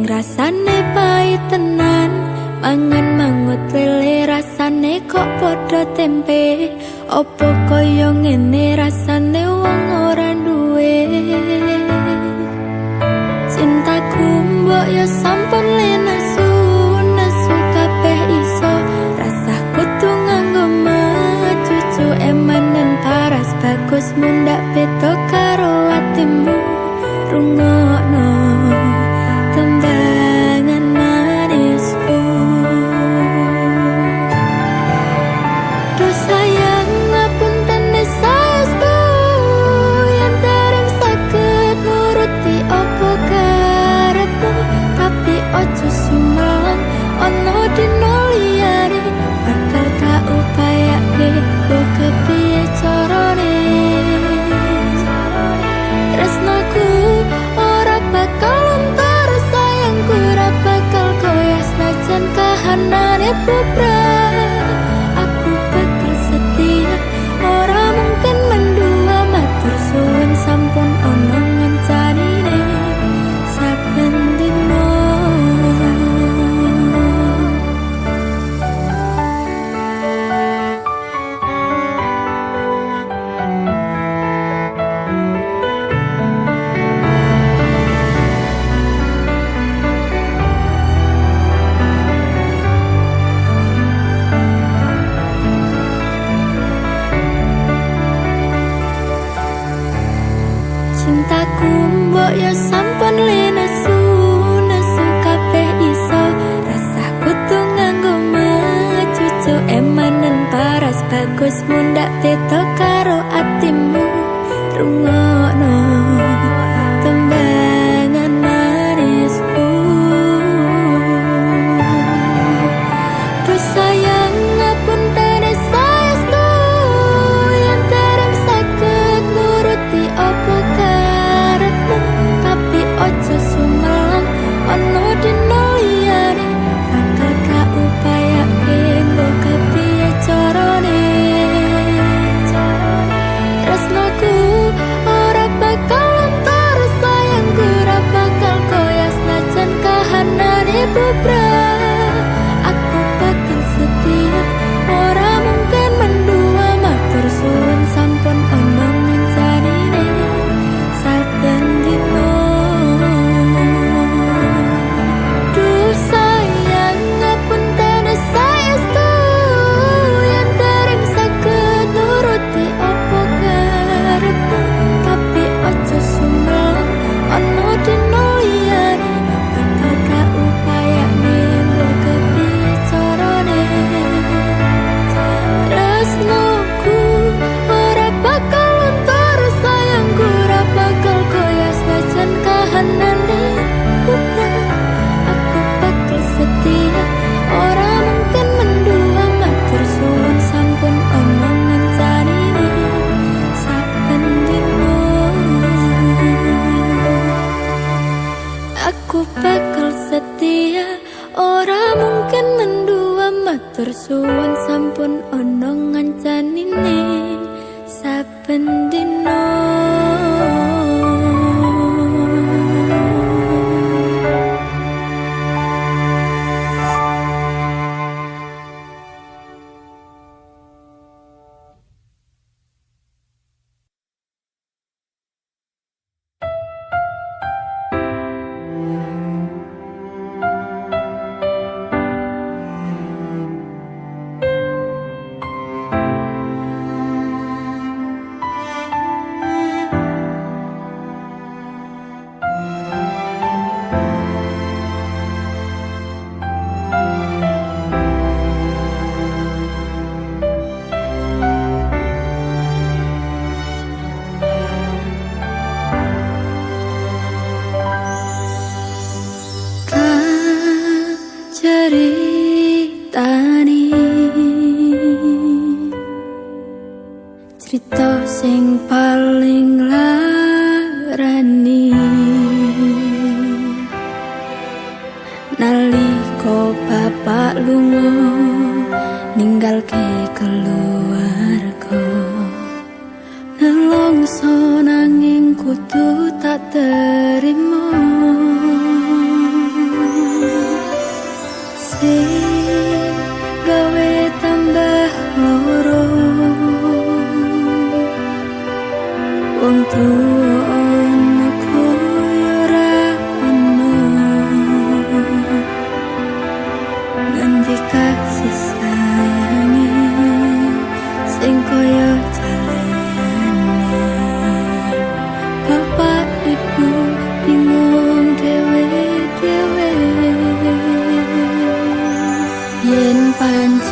rasane pahit tenan. Mangan mangut lele rasane kok podo tempe. Opo koyo ngene rasane wong ora duwe. Cintaku mbok ya sampun lenesu, nesu kabeh iso. Rasah kudu nganggo cucu emanen paras bagus mundak beda karo atimu. Rungokno tembangan manisku. Do sayang ngapunten saestu yen dereng saged nuruti opo karepmu, tapi ojo sumelang ono dino liyane bakal tak upayake mbok kepiye carane. Tresnaku ora bakal luntur, sayangku ora bakal goyah senajan kahanane bubrah. Aku bakal setia, ora mungkin mendua. Matur suwun sampun ono ngencanine saben dino. Cintaku mbok ya sampun lenesu, nesu kabeh iso. Rasah kudu nganggo cucu emanen paras bagus mundak beda karo atimu. Rungokno tembangan manisku. Do sayang ngapunten saestu yen dereng saged nuruti opo karepmu, tapi ojo sumelang ono dino liyane bakal gak upayake mbok kepiye carane. Tresnaku ora bakal luntur, sayangku ora bakal goyah senajan kahanane bubrah. Aku bakal setia, ora mungkin mendua. Matur suwun sampun ono ngencanine saben dino. Duh sayang ngapunten saestu yen dereng saged nuruti opo karepmu, tapi ojo sumelang ono dino liyane bakal gak upayane mbok kepiye carane. Tresnoku ora bakal luntur, sayangku ora bakal goyah senajan kahanane bubrah. Aku bakal setia, ora mungkin mendua. Matur suwun sampun ono ngencanine saben dino. Aku bakal setia, ora mungkin mendua. Matur suwun sampun ono ngencanine saben dino. Ceritani cerita sing paling larani nalika bapak lunga ninggalke keluarga. Nelongso nanging kudu tak terima.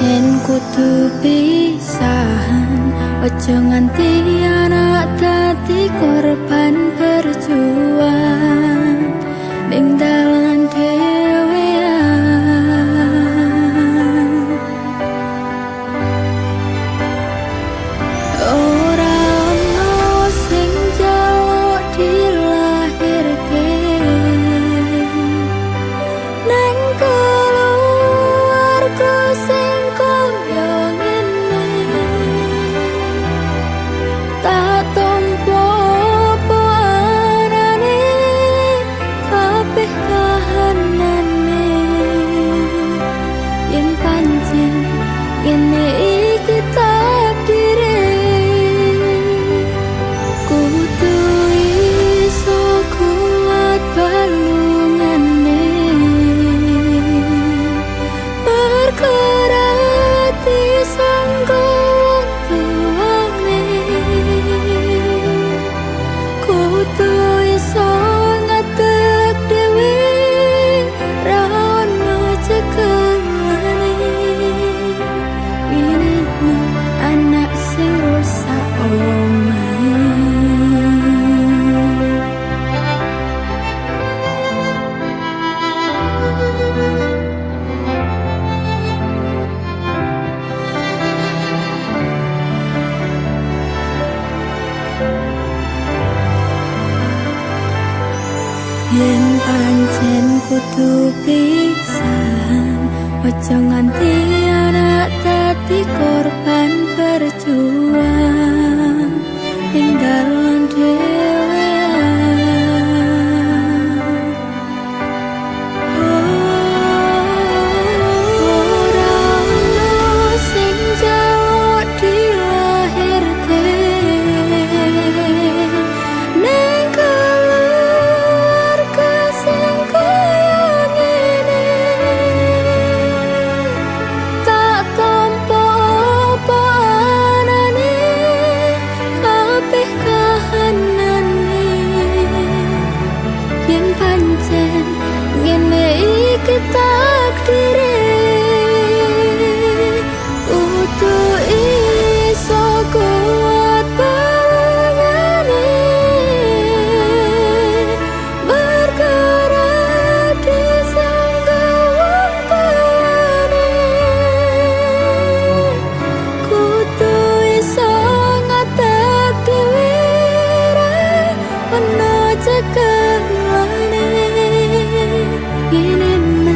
pancen kudu pisahan, ojo nganti anak dadi korban berjuang ning dalan dhewean. Ora ono sing njaluk dilahirke nang keluarga sing koyo ngene. Tak tompo apa anane kabeh kahanane, yen pancen ngene iki takdire. Kudu iso kuat balungane, bergerak disangka wong tuane. Kudu iso ngadeg dhewe, ra ono cekelane. Winine anak sing rusak omahe. Yen pancen kudu pisahan, ojo nganti anak dadi korban berjuang ning dalan dhewean. Ora ono sing njaluk dilahirke nang keluarga sing koyo ngene. Tak tompo apa anane kabeh kahanane, yen pancen ngene iki takdire. Kudu iso kuat balungane, bergerak disangka wong tuane. Kudu iso ngadeg dhewe, ra ono cekelane. Winine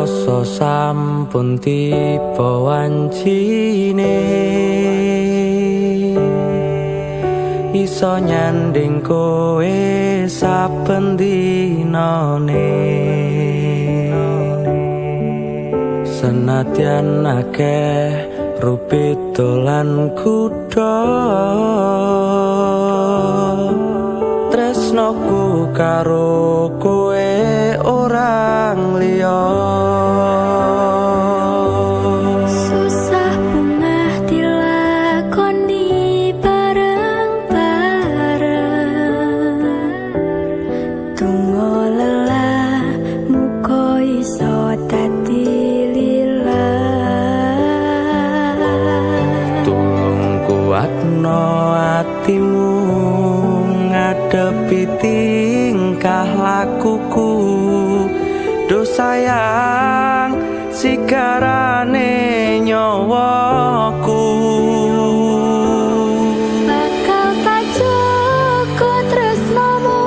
rasa sampun tiba wancine iso nyanding kowe saben dinane senadyan akeh rupit lan kuda tresnoku karo kowe orang liya susah bungah dilakoni bareng-bareng tunggu lelah muka iso dadi lillah tulung kuatno atimu ngadepi tingkah lakuku do sayang sigarane nyawaku bakal tak jaga tresnamu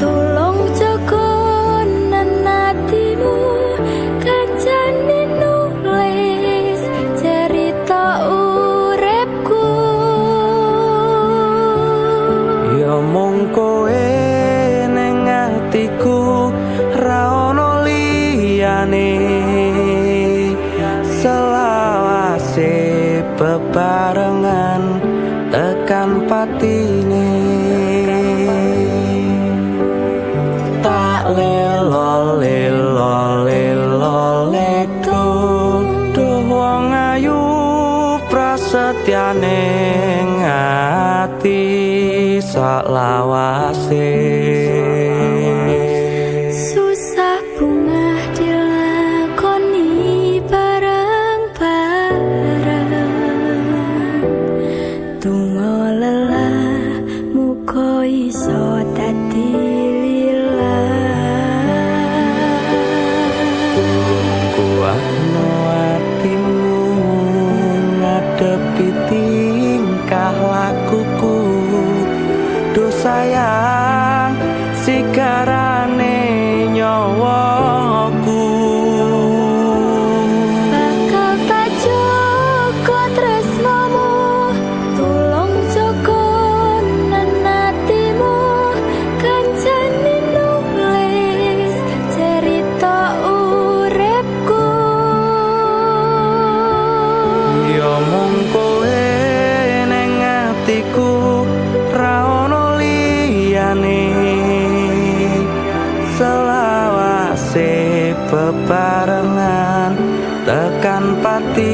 tulung jaga nenatimu kancane nulis cerita uripku ya mung kowe ning atiku ra ono liyane selawase bebarengan tekan patine tak lelo lelo lelo ledo duh wong ayu prasetyane ngati saklawase susah bungah dilakoni bareng-bareng tunggu lelah muka iso dadi lillah kuatno atimu ngadepi tingkah lakuku do sayang sigarane nyawaku bakal tak jaga tresnamu tulung jaga nenatimu kancane nulis cerita uripku ya mung kowe ning atiku ra ono liyane selawase bebarengan tekan pati